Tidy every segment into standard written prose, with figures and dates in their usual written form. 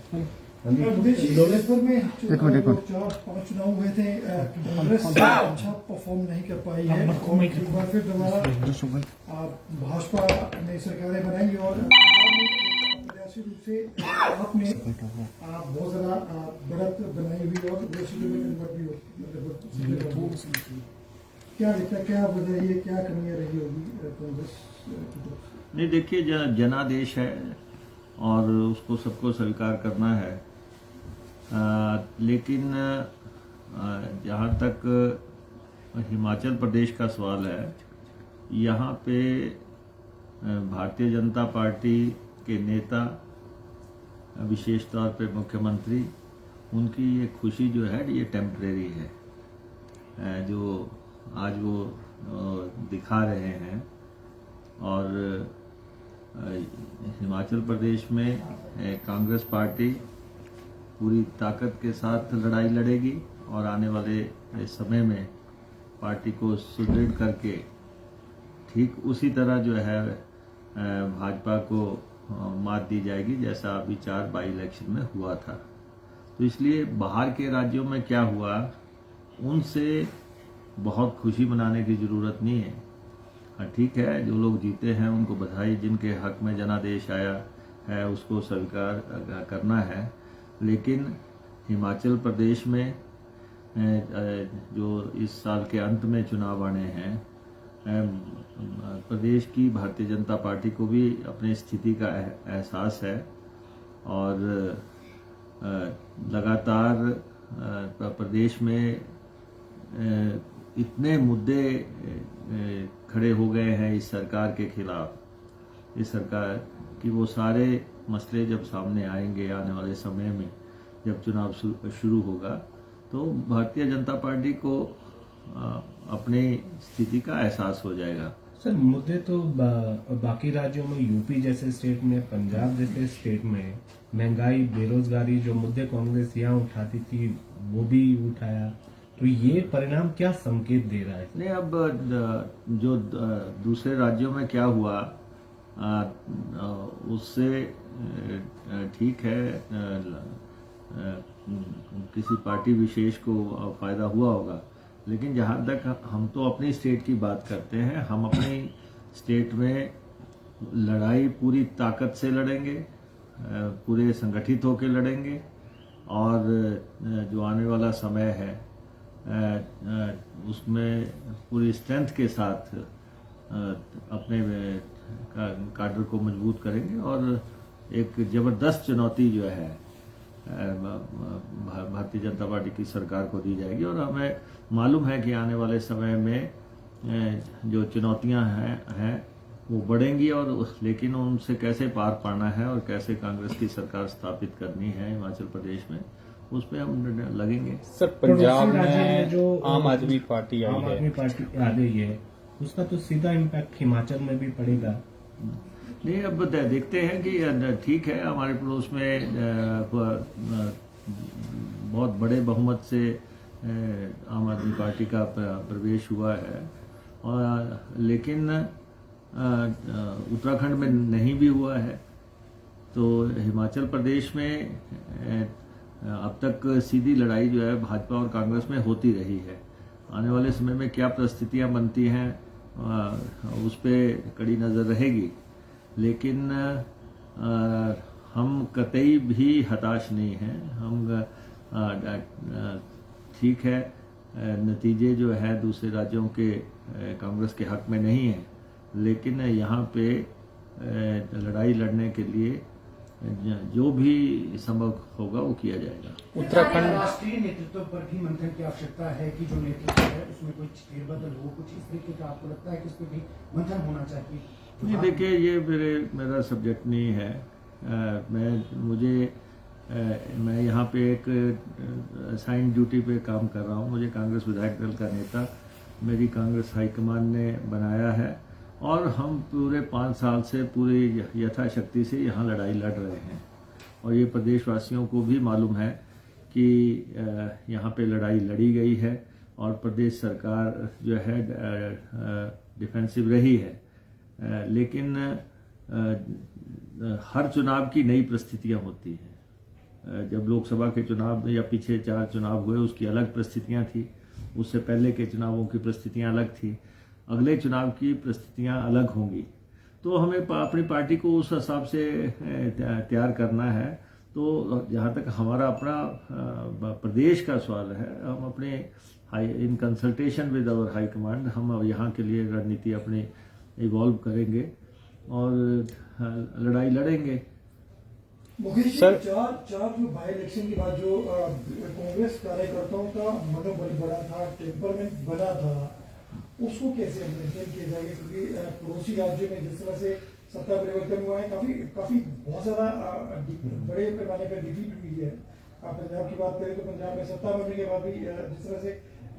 देशभर में जो 4-5 चुनाव हुए थे, कांग्रेस अच्छा परफॉर्म नहीं कर पाई है और एक बार फिर दोबारा भाजपा ने सरकारें बनाई और पंजाब में प्रत्याशी रूप से आपने बहुत ज्यादा बढ़त बनाई हुई और क्या लगता है, क्या वजह है, क्या कमियां रही होगी कांग्रेस की? नहीं, देखिए, जनादेश है और उसको सबको स्वीकार करना है। लेकिन जहाँ तक हिमाचल प्रदेश का सवाल है, यहाँ पे भारतीय जनता पार्टी के नेता, विशेष तौर पे मुख्यमंत्री, उनकी ये खुशी जो है ये टेम्परेरी है, जो आज वो दिखा रहे हैं। और हिमाचल प्रदेश में कांग्रेस पार्टी पूरी ताकत के साथ लड़ाई लड़ेगी और आने वाले समय में पार्टी को सुदृढ़ करके ठीक उसी तरह जो है भाजपा को मात दी जाएगी, जैसा अभी 4 बाई इलेक्शन में हुआ था। तो इसलिए बाहर के राज्यों में क्या हुआ, उनसे बहुत खुशी मनाने की ज़रूरत नहीं है। ठीक है, जो लोग जीते हैं उनको बधाई, जिनके हक में जनादेश आया है उसको स्वीकार करना है। लेकिन हिमाचल प्रदेश में जो इस साल के अंत में चुनाव आने हैं, प्रदेश की भारतीय जनता पार्टी को भी अपनी स्थिति का एहसास है और लगातार प्रदेश में इतने मुद्दे खड़े हो गए हैं इस सरकार के खिलाफ, इस सरकार की वो सारे मसले जब सामने आएंगे आने वाले समय में, जब चुनाव शुरू होगा, तो भारतीय जनता पार्टी को अपनी स्थिति का एहसास हो जाएगा। सर, मुद्दे तो बाकी राज्यों में, यूपी जैसे स्टेट में, पंजाब जैसे स्टेट में महंगाई, बेरोजगारी, जो मुद्दे कांग्रेस यहाँ उठाती थी वो भी उठाया। तो ये परिणाम क्या संकेत दे रहा है? नहीं, अब जो दूसरे राज्यों में क्या हुआ उससे ठीक है, किसी पार्टी विशेष को फायदा हुआ होगा। लेकिन जहाँ तक हम तो अपनी स्टेट की बात करते हैं, हम अपनी स्टेट में लड़ाई पूरी ताकत से लड़ेंगे, पूरे संगठित होकर लड़ेंगे और जो आने वाला समय है उसमें पूरी स्ट्रेंथ के साथ अपने काडर को मजबूत करेंगे और एक ज़बरदस्त चुनौती जो है भारतीय जनता पार्टी की सरकार को दी जाएगी। और हमें मालूम है कि आने वाले समय में जो चुनौतियां हैं वो बढ़ेंगी, और लेकिन उनसे कैसे पार पाना है और कैसे कांग्रेस की सरकार स्थापित करनी है हिमाचल प्रदेश में, उस पर हम लगेंगे। सर, पंजाब में जो आम आदमी पार्टी आ गई है, उसका तो सीधा इम्पैक्ट हिमाचल में भी पड़ेगा। नहीं, अब देखते हैं कि ठीक है, हमारे पड़ोस में बहुत बड़े बहुमत से आम आदमी पार्टी का प्रवेश हुआ है, और लेकिन उत्तराखंड में नहीं भी हुआ है। तो हिमाचल प्रदेश में अब तक सीधी लड़ाई जो है भाजपा और कांग्रेस में होती रही है। आने वाले समय में क्या परिस्थितियां बनती हैं उस पर कड़ी नज़र रहेगी। लेकिन हम कतई भी हताश नहीं हैं। हम ठीक है, नतीजे जो है दूसरे राज्यों के कांग्रेस के हक में नहीं है, लेकिन यहाँ पे लड़ाई लड़ने के लिए जो भी संभव होगा वो किया जाएगा। उत्तराखंड राष्ट्रीय नेतृत्व पर भी मंथन की आवश्यकता है कि जो नेतृत्व है उसमें कोई फेरबदल हो, कुछ इस तरीके का आपको लगता है कि इस पर भी मंथन होना चाहिए? जी देखिए, ये मेरा सब्जेक्ट नहीं है। मैं यहाँ पे एक असाइन ड्यूटी पे काम कर रहा हूँ। मुझे कांग्रेस विधायक दल का नेता मेरी कांग्रेस हाईकमान ने बनाया है और हम पूरे 5 साल से पूरे यथाशक्ति से यहाँ लड़ाई लड़ रहे हैं। और ये प्रदेशवासियों को भी मालूम है कि यहाँ पे लड़ाई लड़ी गई है और प्रदेश सरकार जो है डिफेंसिव रही है। लेकिन हर चुनाव की नई परिस्थितियाँ होती हैं जब लोकसभा के चुनाव या पीछे 4 चुनाव हुए उसकी अलग परिस्थितियां थी, उससे पहले के चुनावों की परिस्थितियां अलग थी, अगले चुनाव की परिस्थितियां अलग होंगी। तो हमें अपनी पार्टी को उस हिसाब से तैयार करना है। तो जहाँ तक हमारा अपना प्रदेश का सवाल है, हम अपने in consultation with our high command हम यहाँ के लिए रणनीति अपनी इवॉल्व करेंगे और लड़ाई लड़ेंगे। मुकेश सर, चार जो बाई इलेक्शन के बाद जो कांग्रेस कार्यकर्ताओं का मनोबल बढ़ा था, टेम्परमेंट बना था, उसको कैसे मेंटेन किया जाएगा? क्योंकि पड़ोसी राज्यों में जिस तरह से सत्ता परिवर्तन हुआ है, काफी बहुत ज्यादा बड़े पैमाने पर डिफीट हुई है। आप पंजाब की बात करें तो पंजाब में सत्ता बनने के बाद भी जिस तरह से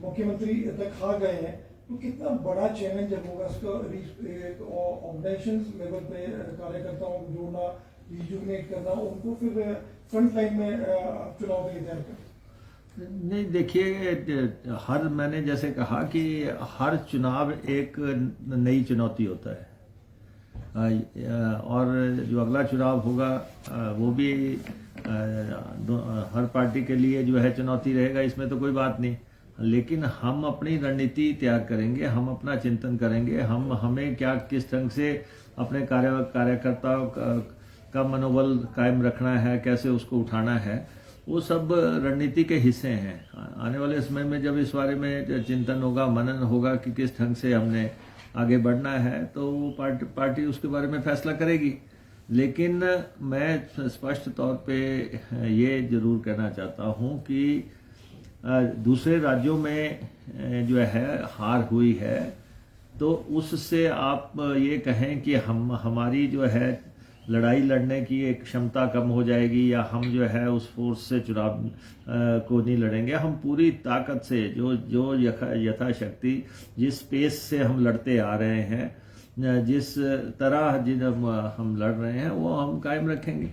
मुख्यमंत्री तक हार गए हैं, तो कितना बड़ा चैलेंज होगा इसका ऑर्गेनाइजेशन लेवल पे कार्यकर्ताओं को जोड़ना, रिजुविनेट करना, उनको फिर फ्रंट लाइन में चुनाव के लिए तैयार करना। नहीं, देखिए, मैंने जैसे कहा कि हर चुनाव एक नई चुनौती होता है, और जो अगला चुनाव होगा वो भी हर पार्टी के लिए जो है चुनौती रहेगा, इसमें तो कोई बात नहीं। लेकिन हम अपनी रणनीति तैयार करेंगे, हम अपना चिंतन करेंगे, हमें क्या किस ढंग से अपने कार्यकर्ताओं का मनोबल कायम रखना है, कैसे उसको उठाना है, वो सब रणनीति के हिस्से हैं। आने वाले समय में जब इस बारे में चिंतन होगा, मनन होगा कि किस ढंग से हमने आगे बढ़ना है, तो वो पार्टी उसके बारे में फैसला करेगी। लेकिन मैं स्पष्ट तौर पे ये जरूर कहना चाहता हूँ कि दूसरे राज्यों में जो है हार हुई है, तो उससे आप ये कहें कि हमारी जो है लड़ाई लड़ने की एक क्षमता कम हो जाएगी, या हम जो है उस फोर्स से चुनाव को नहीं लड़ेंगे। हम पूरी ताकत से जो यथाशक्ति जिस पेस से हम लड़ते आ रहे हैं, जिस तरह हम लड़ रहे हैं, वो हम कायम रखेंगे।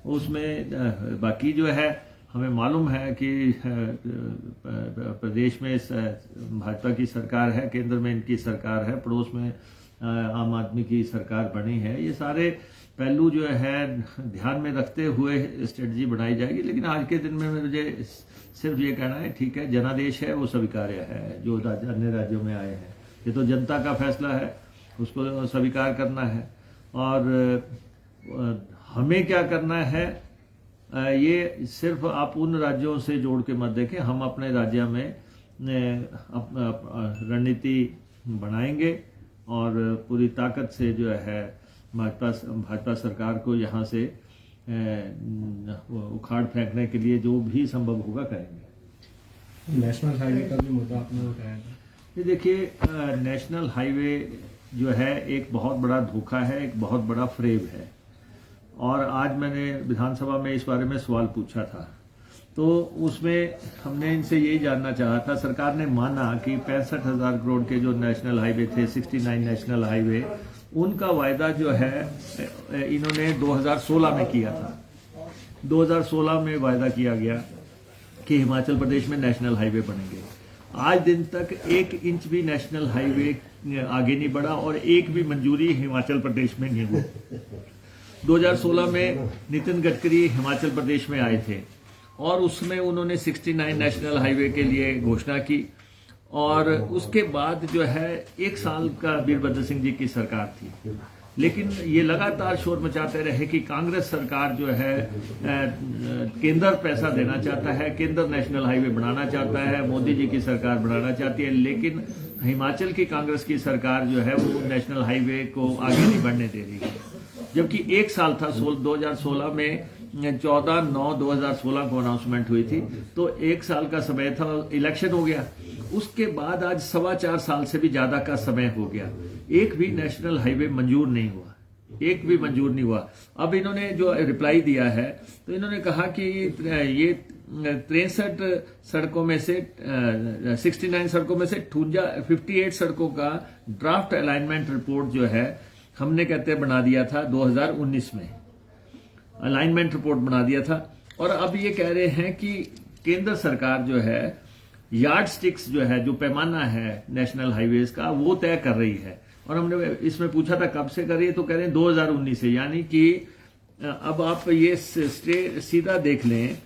उसमें बाकी जो है हमें मालूम है कि प्रदेश में भाजपा की सरकार है, केंद्र में इनकी सरकार है, पड़ोस में आम आदमी की सरकार बनी है। ये सारे पहलू जो है ध्यान में रखते हुए स्ट्रेटजी बनाई जाएगी। लेकिन आज के दिन में मुझे सिर्फ ये कहना है, ठीक है, जनादेश है, वो स्वीकार्य है। जो अन्य राज्यों में आए हैं, ये तो जनता का फैसला है, उसको स्वीकार करना है। और हमें क्या करना है, ये सिर्फ आप उन राज्यों से जोड़ के मत देखें। हम अपने राज्य में रणनीति बनाएंगे और पूरी ताकत से जो है भाजपा सरकार को यहाँ से उखाड़ फेंकने के लिए जो भी संभव होगा करेंगे। नेशनल हाईवे का भी मुद्दा आपने उठाया था। ये देखिए, नेशनल हाईवे जो है एक बहुत बड़ा धोखा है, एक बहुत बड़ा फ्रेब है। और आज मैंने विधानसभा में इस बारे में सवाल पूछा था, तो उसमें हमने इनसे यही जानना चाहा था। सरकार ने माना कि 65,000 करोड़ के जो नेशनल हाईवे थे, 69 नेशनल हाईवे, उनका वायदा जो है इन्होंने 2016 में किया था। 2016 में वायदा किया गया कि हिमाचल प्रदेश में नेशनल हाईवे बनेंगे। आज दिन तक 1 इंच भी नेशनल हाईवे आगे नहीं बढ़ा और एक भी मंजूरी हिमाचल प्रदेश में नहीं हुई। 2016 में नितिन गडकरी हिमाचल प्रदेश में आए थे और उसमें उन्होंने 69 नेशनल हाईवे के लिए घोषणा की। और उसके बाद जो है 1 साल का वीरभद्र सिंह जी की सरकार थी, लेकिन ये लगातार शोर मचाते रहे कि कांग्रेस सरकार जो है केंद्र पैसा देना चाहता है, केंद्र नेशनल हाईवे बनाना चाहता है, मोदी जी की सरकार बनाना चाहती है, लेकिन हिमाचल की कांग्रेस की सरकार जो है वो नेशनल हाईवे को आगे नहीं बढ़ने दे रही है। जबकि 1 साल था, 2016 में 14/9/2016 को अनाउंसमेंट हुई थी, तो 1 साल का समय था, इलेक्शन हो गया। उसके बाद आज 4.25 साल से भी ज्यादा का समय हो गया, एक भी नेशनल हाईवे मंजूर नहीं हुआ, एक भी मंजूर नहीं हुआ। अब इन्होंने जो रिप्लाई दिया है, तो इन्होंने कहा कि ये 63 सड़कों में से 69 सड़कों में से 58 सड़कों का ड्राफ्ट अलाइनमेंट रिपोर्ट जो है हमने कहते बना दिया था 2019 में, अलाइनमेंट रिपोर्ट बना दिया था। और अब ये कह रहे हैं कि केंद्र सरकार जो है यार्ड स्टिक्स जो है, जो पैमाना है नेशनल हाईवेज का, वो तय कर रही है। और हमने इसमें पूछा था कब से कर रही है, तो कह रहे हैं 2019 से, यानी कि अब आप ये सीधा देख लें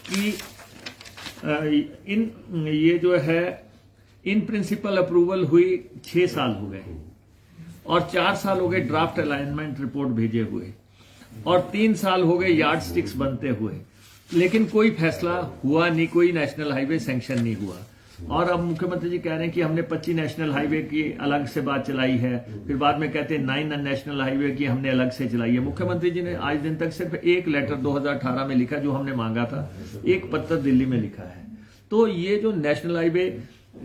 कि ये जो है इन प्रिंसिपल अप्रूवल हुई 6 साल हो गए और 4 साल हो गए ड्राफ्ट अलाइनमेंट रिपोर्ट भेजे हुए और 3 साल हो गए यार्ड स्टिक्स बनते हुए, लेकिन कोई फैसला हुआ नहीं, कोई नेशनल हाईवे सैंक्शन नहीं हुआ। और अब मुख्यमंत्री जी कह रहे हैं कि हमने 25 नेशनल हाईवे की अलग से बात चलाई है, फिर बाद में कहते हैं 9 नेशनल हाईवे की हमने अलग से चलाई है। मुख्यमंत्री जी ने आज दिन तक सिर्फ एक लेटर 2018 में लिखा जो हमने मांगा था, एक पत्र दिल्ली में लिखा है। तो ये जो नेशनल हाईवे,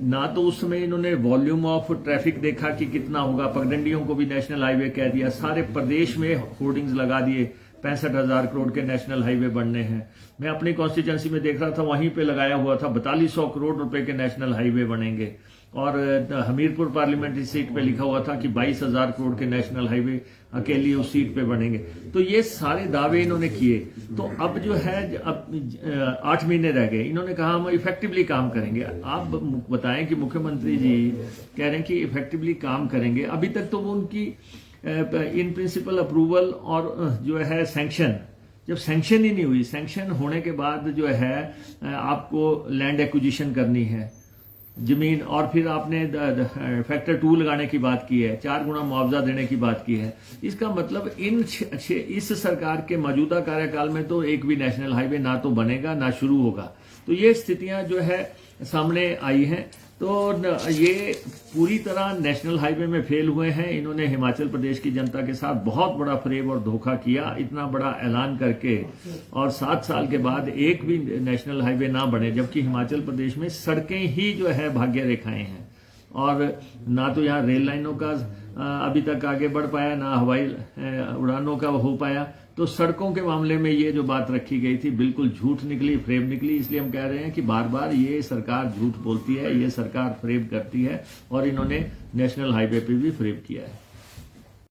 ना तो उस समय इन्होंने वॉल्यूम ऑफ ट्रैफिक देखा कि कितना होगा, पगडंडियों को भी नेशनल हाईवे कह दिया, सारे प्रदेश में होर्डिंग्स लगा दिए 65,000 करोड़ के नेशनल हाईवे बनने हैं। मैं अपनी कॉन्स्टिट्यूंसी में देख रहा था, वहीं पे लगाया हुआ था 4200 करोड़ रुपए के नेशनल हाईवे बनेंगे। और हमीरपुर पार्लियामेंट्री सीट पे लिखा हुआ था कि 22,000 करोड़ के नेशनल हाईवे अकेली उस सीट पे बनेंगे। तो ये सारे दावे इन्होंने किए। तो अब जो है, अब 8 महीने रह गए, इन्होंने कहा हम इफेक्टिवली काम करेंगे। आप बताएं कि मुख्यमंत्री जी कह रहे हैं कि इफेक्टिवली काम करेंगे, अभी तक तो वो उनकी इन प्रिंसिपल अप्रूवल और जो है सैंक्शन, जब सैंक्शन ही नहीं हुई, सैंक्शन होने के बाद जो है आपको लैंड एक्विजिशन करनी है, जमीन, और फिर आपने फैक्टर 2 लगाने की बात की है, 4 गुना मुआवजा देने की बात की है। इसका मतलब इस सरकार के मौजूदा कार्यकाल में तो एक भी नेशनल हाईवे ना तो बनेगा ना शुरू होगा। तो ये स्थितियां जो है सामने आई हैं। तो ये पूरी तरह नेशनल हाईवे में फेल हुए हैं। इन्होंने हिमाचल प्रदेश की जनता के साथ बहुत बड़ा फरेब और धोखा किया, इतना बड़ा ऐलान करके, और 7 साल के बाद एक भी नेशनल हाईवे ना बने, जबकि हिमाचल प्रदेश में सड़कें ही जो है भाग्य रेखाएं हैं। और ना तो यहाँ रेल लाइनों का अभी तक आगे बढ़ पाया, ना हवाई उड़ानों का हो पाया। तो सड़कों के मामले में ये जो बात रखी गई थी बिल्कुल झूठ निकली, फ्रेब निकली। इसलिए हम कह रहे हैं कि बार बार ये सरकार झूठ बोलती है, ये सरकार फ्रेब करती है, और इन्होंने नेशनल हाईवे पे भी फ्रेब किया है।